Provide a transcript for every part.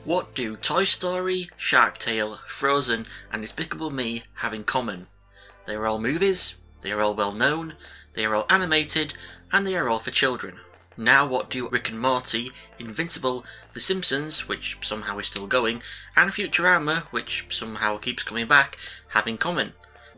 What do Toy Story, Shark Tale, Frozen and Despicable Me have in common? They are all movies, they are all well known, they are all animated, and they are all for children. Now what do Rick and Morty, Invincible, The Simpsons, which somehow is still going, and Futurama, which somehow keeps coming back, have in common?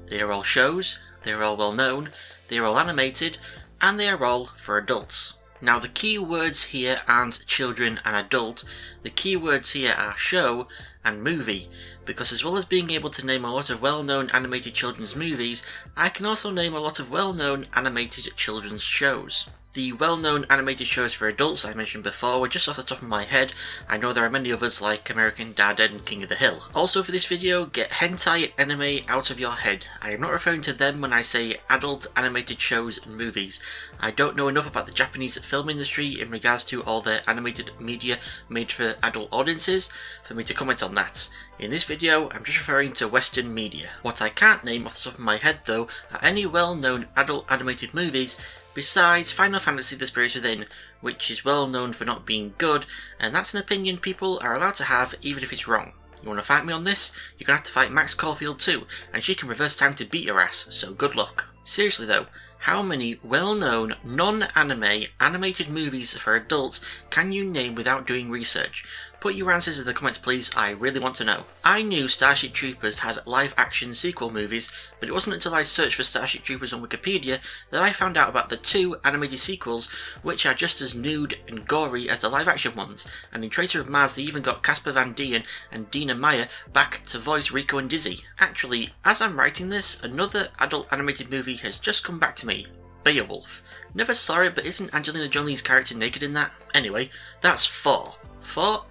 They are all shows, they are all well known, they are all animated, and they are all for adults. Now the key words here aren't children and adult, the key words here are show and movie, because as well as being able to name a lot of well-known animated children's movies, I can also name a lot of well-known animated children's shows. The well-known animated shows for adults I mentioned before were just off the top of my head. I know there are many others like American Dad and King of the Hill. Also for this video, get hentai and anime out of your head. I am not referring to them when I say adult animated shows and movies. I don't know enough about the Japanese film industry in regards to all their animated media made for adult audiences for me to comment on that. In this video, I'm just referring to Western media. What I can't name off the top of my head though are any well-known adult animated movies besides Final Fantasy The Spirits Within, which is well known for not being good, and that's an opinion people are allowed to have even if it's wrong. You want to fight me on this? You're going to have to fight Max Caulfield too, and she can reverse time to beat your ass, so good luck. Seriously though, how many well-known, non-anime, animated movies for adults can you name without doing research? Put your answers in the comments please, I really want to know. I knew Starship Troopers had live-action sequel movies, but it wasn't until I searched for Starship Troopers on Wikipedia that I found out about the two animated sequels, which are just as nude and gory as the live-action ones, and in Traitor of Mars they even got Casper Van Dien and Dina Meyer back to voice Rico and Dizzy. Actually, as I'm writing this, another adult animated movie has just come back to me. Beowulf. Never saw it, but isn't Angelina Jolie's character naked in that? Anyway, that's four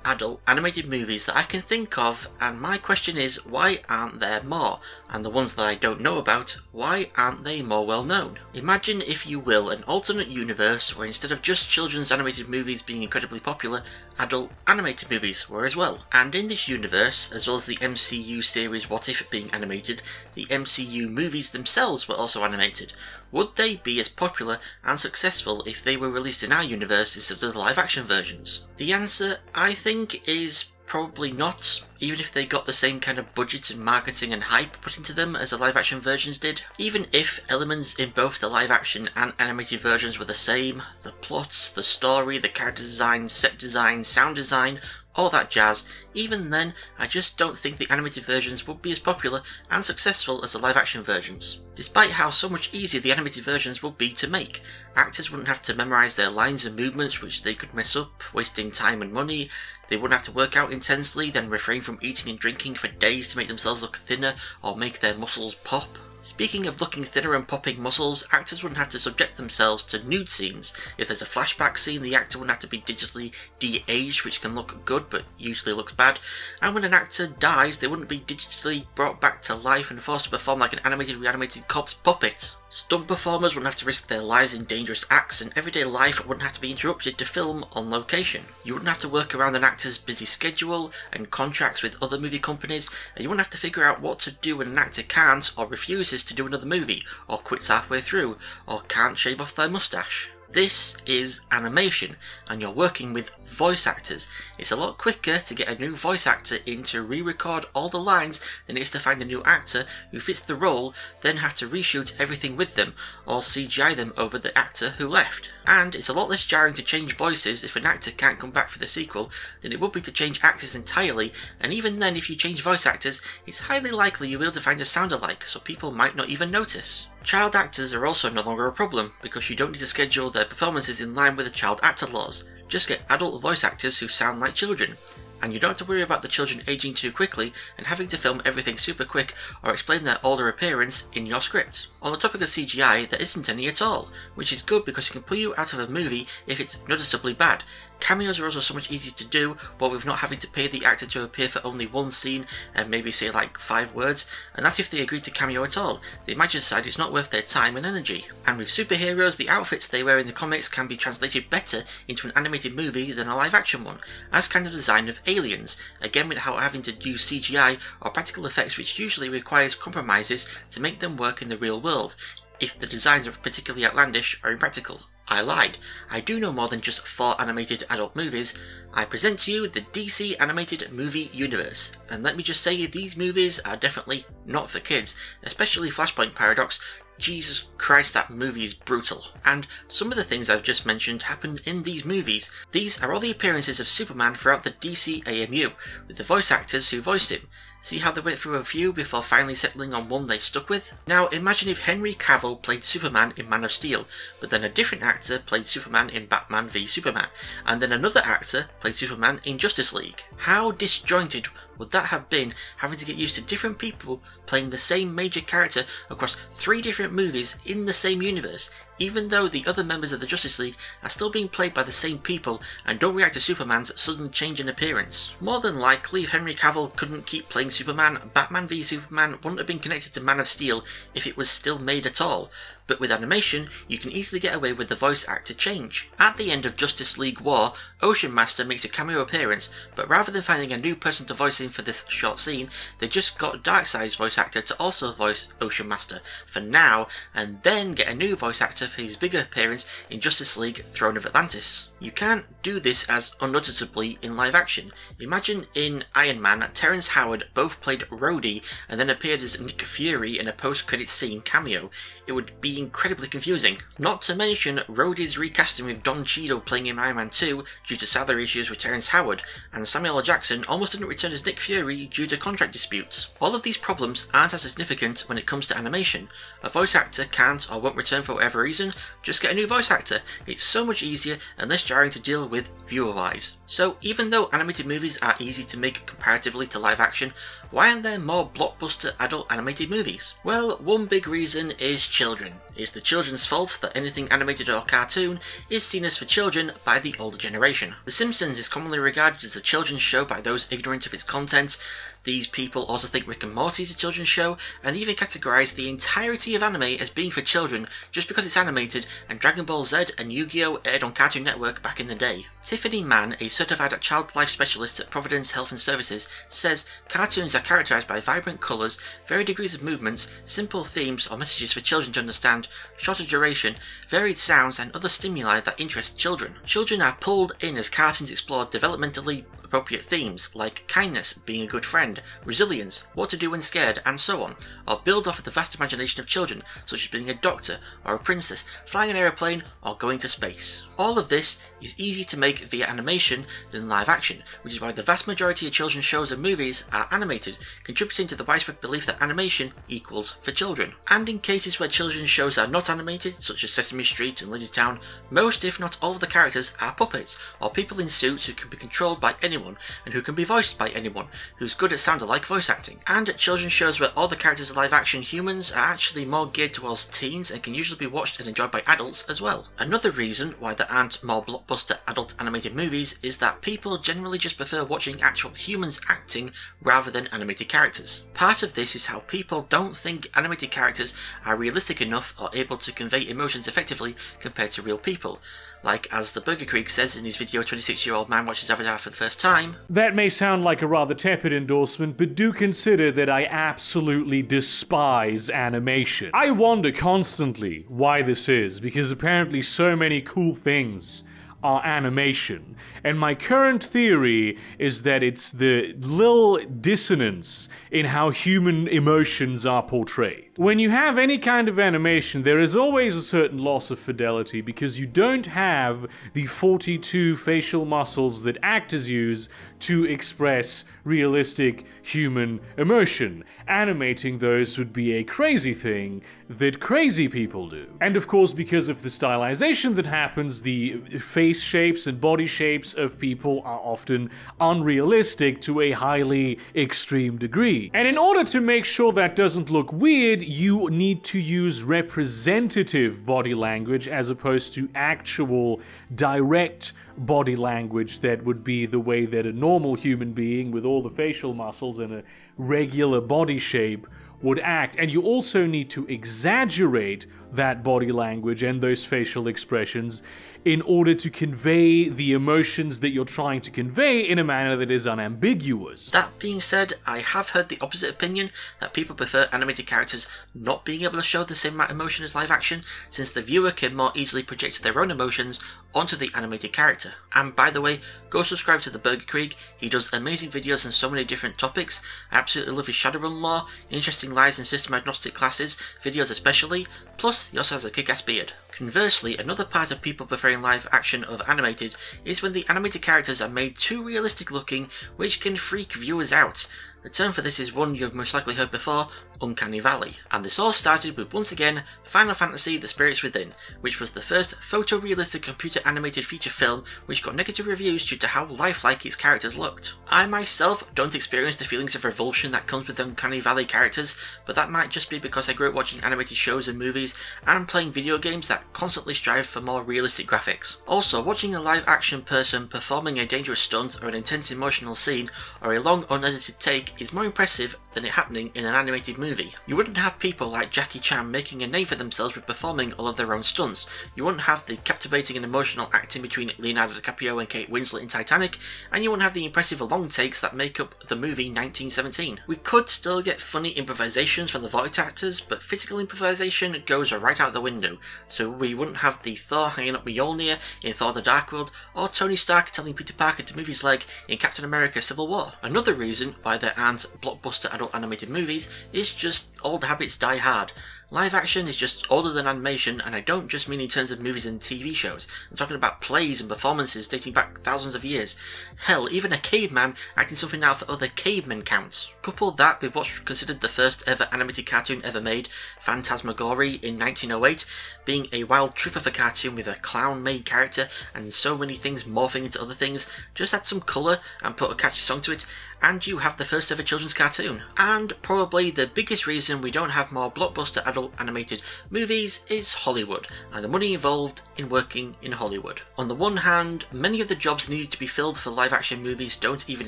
adult animated movies that I can think of, and my question is, why aren't there more? And the ones that I don't know about, why aren't they more well known? Imagine, if you will, an alternate universe where instead of just children's animated movies being incredibly popular, adult animated movies were as well. And in this universe, as well as the MCU series What If being animated, the MCU movies themselves were also animated. Would they be as popular and successful if they were released in our universe instead of the live action versions? The answer, I think, is probably not, even if they got the same kind of budget and marketing and hype put into them as the live action versions did. Even if elements in both the live action and animated versions were the same, the plots, the story, the character design, set design, sound design, all that jazz, even then I just don't think the animated versions would be as popular and successful as the live action versions. Despite how so much easier the animated versions would be to make. Actors wouldn't have to memorise their lines and movements which they could mess up, wasting time and money. They wouldn't have to work out intensely, then refrain from eating and drinking for days to make themselves look thinner or make their muscles pop. Speaking of looking thinner and popping muscles, actors wouldn't have to subject themselves to nude scenes. If there's a flashback scene, the actor wouldn't have to be digitally de-aged, which can look good but usually looks bad. And when an actor dies, they wouldn't be digitally brought back to life and forced to perform like an animated reanimated corpse puppet. Stunt performers wouldn't have to risk their lives in dangerous acts, and everyday life wouldn't have to be interrupted to film on location. You wouldn't have to work around an actor's busy schedule and contracts with other movie companies, and you wouldn't have to figure out what to do when an actor can't or refuses to do another movie, or quits halfway through, or can't shave off their moustache. This is animation, and you're working with voice actors. It's a lot quicker to get a new voice actor in to re-record all the lines than it is to find a new actor who fits the role, then have to reshoot everything with them, or CGI them over the actor who left. And it's a lot less jarring to change voices if an actor can't come back for the sequel than it would be to change actors entirely, and even then if you change voice actors, it's highly likely you'll be able to find a sound alike, so people might not even notice. Child actors are also no longer a problem, because you don't need to schedule their performances in line with the child actor laws. Just get adult voice actors who sound like children. And you don't have to worry about the children aging too quickly and having to film everything super quick or explain their older appearance in your script. On the topic of CGI, there isn't any at all, which is good because it can pull you out of a movie if it's noticeably bad. Cameos are also so much easier to do, but with not having to pay the actor to appear for only one scene and maybe say like 5 words, and that's if they agree to cameo at all. They might just decide it's not worth their time and energy. And with superheroes, the outfits they wear in the comics can be translated better into an animated movie than a live action one, as can the design of aliens, again without having to use CGI or practical effects, which usually requires compromises to make them work in the real world, if the designs are particularly outlandish or impractical. I lied. I do know more than just 4 animated adult movies. I present to you the DC animated movie universe, and let me just say these movies are definitely not for kids, especially Flashpoint Paradox. Jesus Christ, that movie is brutal. And some of the things I've just mentioned happen in these movies. These are all the appearances of Superman throughout the DC AMU, with the voice actors who voiced him. See how they went through a few before finally settling on one they stuck with? Now imagine if Henry Cavill played Superman in Man of Steel, but then a different actor played Superman in Batman v Superman, and then another actor played Superman in Justice League. How disjointed would that have been, having to get used to different people playing the same major character across 3 different movies in the same universe, even though the other members of the Justice League are still being played by the same people and don't react to Superman's sudden change in appearance. More than likely, if Henry Cavill couldn't keep playing Superman, Batman v Superman wouldn't have been connected to Man of Steel if it was still made at all. But with animation, you can easily get away with the voice actor change. At the end of Justice League War, Ocean Master makes a cameo appearance, but rather than finding a new person to voice him for this short scene, they just got Darkseid's voice actor to also voice Ocean Master for now, and then get a new voice actor for his bigger appearance in Justice League Throne of Atlantis. You can't do this as unutterably in live action. Imagine in Iron Man, Terrence Howard both played Rhodey and then appeared as Nick Fury in a post-credits scene cameo. It would be incredibly confusing. Not to mention Rhodey's recasting with Don Cheadle playing in Iron Man 2 due to salary issues with Terrence Howard, and Samuel L. Jackson almost didn't return as Nick Fury due to contract disputes. All of these problems aren't as significant when it comes to animation. A voice actor can't or won't return for whatever reason, just get a new voice actor. It's so much easier and less jarring to deal with viewer-wise. So even though animated movies are easy to make comparatively to live action, why aren't there more blockbuster adult animated movies? Well, one big reason is children. It's the children's fault that anything animated or cartoon is seen as for children by the older generation. The Simpsons is commonly regarded as a children's show by those ignorant of its content. These people also think Rick and Morty is a children's show, and even categorise the entirety of anime as being for children just because it's animated, and Dragon Ball Z and Yu-Gi-Oh! Aired on Cartoon Network back in the day. Tiffany Mann, a certified child life specialist at Providence Health and Services, says cartoons are characterised by vibrant colours, varied degrees of movements, simple themes or messages for children to understand, shorter duration, varied sounds and other stimuli that interest children. Children are pulled in as cartoons explore developmentally appropriate themes like kindness, being a good friend, resilience, what to do when scared, and so on, or build off of the vast imagination of children, such as being a doctor or a princess, flying an aeroplane, or going to space. All of this is easier to make via animation than live action, which is why the vast majority of children's shows and movies are animated, contributing to the widespread belief that animation equals for children. And in cases where children's shows are not animated, such as Sesame Street and Lazy Town, most if not all of the characters are puppets, or people in suits who can be controlled by anyone, and who can be voiced by anyone who's good at sound-alike voice acting. And children's shows where all the characters are live-action humans are actually more geared towards teens and can usually be watched and enjoyed by adults as well. Another reason why there aren't more blockbuster adult animated movies is that people generally just prefer watching actual humans acting rather than animated characters. Part of this is how people don't think animated characters are realistic enough or able to convey emotions effectively compared to real people. Like as the Burger Creek says in his video 26-year-old man watches Avatar for the first time. That may sound like a rather tepid endorsement, but do consider that I absolutely despise animation. I wonder constantly why this is, because apparently so many cool things are animation. And my current theory is that it's the little dissonance in how human emotions are portrayed. When you have any kind of animation, there is always a certain loss of fidelity because you don't have the 42 facial muscles that actors use to express realistic human emotion. Animating those would be a crazy thing that crazy people do. And of course, because of the stylization that happens, the face shapes and body shapes of people are often unrealistic to a highly extreme degree. And in order to make sure that doesn't look weird, you need to use representative body language as opposed to actual direct body language that would be the way that a normal human being with all the facial muscles and a regular body shape would act. And you also need to exaggerate that body language and those facial expressions in order to convey the emotions that you're trying to convey in a manner that is unambiguous. That being said, I have heard the opposite opinion, that people prefer animated characters not being able to show the same amount of emotion as live action, since the viewer can more easily project their own emotions onto the animated character. And by the way, go subscribe to the Burger Krieg. He does amazing videos on so many different topics. I absolutely love his Shadowrun lore, interesting lies and system agnostic classes, videos especially, plus he also has a kick-ass beard. Conversely, another part of people preferring live action over animated is when the animated characters are made too realistic looking, which can freak viewers out. The term for this is one you've most likely heard before, Uncanny Valley. And this all started with, once again, Final Fantasy The Spirits Within, which was the first photorealistic computer animated feature film which got negative reviews due to how lifelike its characters looked. I myself don't experience the feelings of revulsion that comes with Uncanny Valley characters, but that might just be because I grew up watching animated shows and movies and playing video games that constantly strive for more realistic graphics. Also, watching a live action person performing a dangerous stunt or an intense emotional scene or a long unedited take is more impressive than it happening in an animated movie. You wouldn't have people like Jackie Chan making a name for themselves with performing all of their own stunts. You wouldn't have the captivating and emotional acting between Leonardo DiCaprio and Kate Winslet in Titanic, and you wouldn't have the impressive long takes that make up the movie 1917. We could still get funny improvisations from the voice actors, but physical improvisation goes right out the window, so we wouldn't have the Thor hanging up Mjolnir in Thor the Dark World, or Tony Stark telling Peter Parker to move his leg in Captain America Civil War. Another reason why there aren't blockbuster adult animated movies is just old habits die hard. Live action is just older than animation, and I don't just mean in terms of movies and TV shows. I'm talking about plays and performances dating back thousands of years. Hell, even a caveman acting something out for other cavemen counts. Couple that with what's considered the first ever animated cartoon ever made, Phantasmagoria in 1908, being a wild trip of a cartoon with a clown main character and so many things morphing into other things. Just add some colour and put a catchy song to it, and you have the first ever children's cartoon. And probably the biggest reason we don't have more blockbuster adult animated movies is Hollywood, and the money involved in working in Hollywood. On the one hand, many of the jobs needed to be filled for live action movies don't even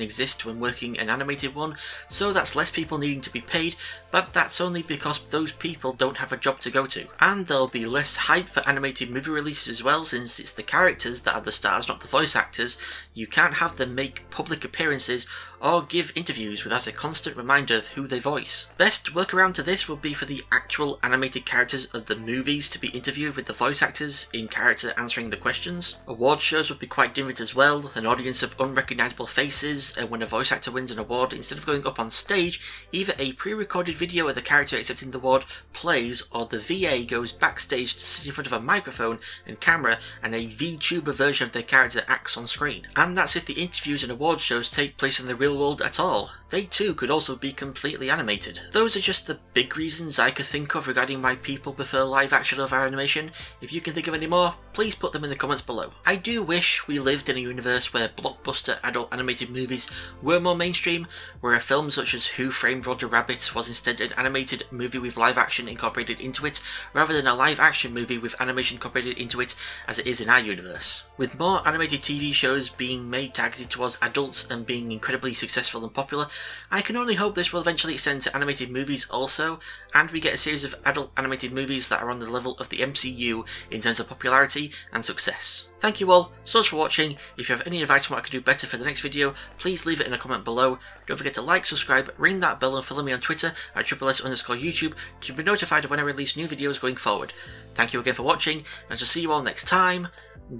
exist when working an animated one, so that's less people needing to be paid, but that's only because those people don't have a job to go to. And there'll be less hype for animated movie releases as well, since it's the characters that are the stars, not the voice actors. You can't have them make public appearances or give interviews without a constant reminder of who they voice. Best workaround to this would be for the actual animated characters of the movies to be interviewed with the voice actors in character answering the questions. Award shows would be quite different as well, an audience of unrecognisable faces, and when a voice actor wins an award, instead of going up on stage, either a pre-recorded video of the character accepting the award plays, or the VA goes backstage to sit in front of a microphone and camera and a VTuber version of their character acts on screen. And that's if the interviews and award shows take place in the real world at all. They too could also be completely animated. Those are just the big reasons I could think of regarding why people prefer live action over animation. If you can think of any more, please put them in the comments below. I do wish we lived in a universe where blockbuster adult animated movies were more mainstream, where a film such as Who Framed Roger Rabbit was instead an animated movie with live action incorporated into it, rather than a live action movie with animation incorporated into it as it is in our universe. With more animated TV shows being made targeted towards adults and being incredibly successful and popular, I can only hope this will eventually extend to animated movies also, and we get a series of adult animated movies that are on the level of the MCU in terms of popularity and success. Thank you all so much for watching. If you have any advice on what I could do better for the next video, please leave it in a comment below. Don't forget to like, subscribe, ring that bell and follow me on Twitter at @SSS_YouTube to be notified of when I release new videos going forward. Thank you again for watching, and I'll see you all next time.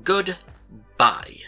Goodbye.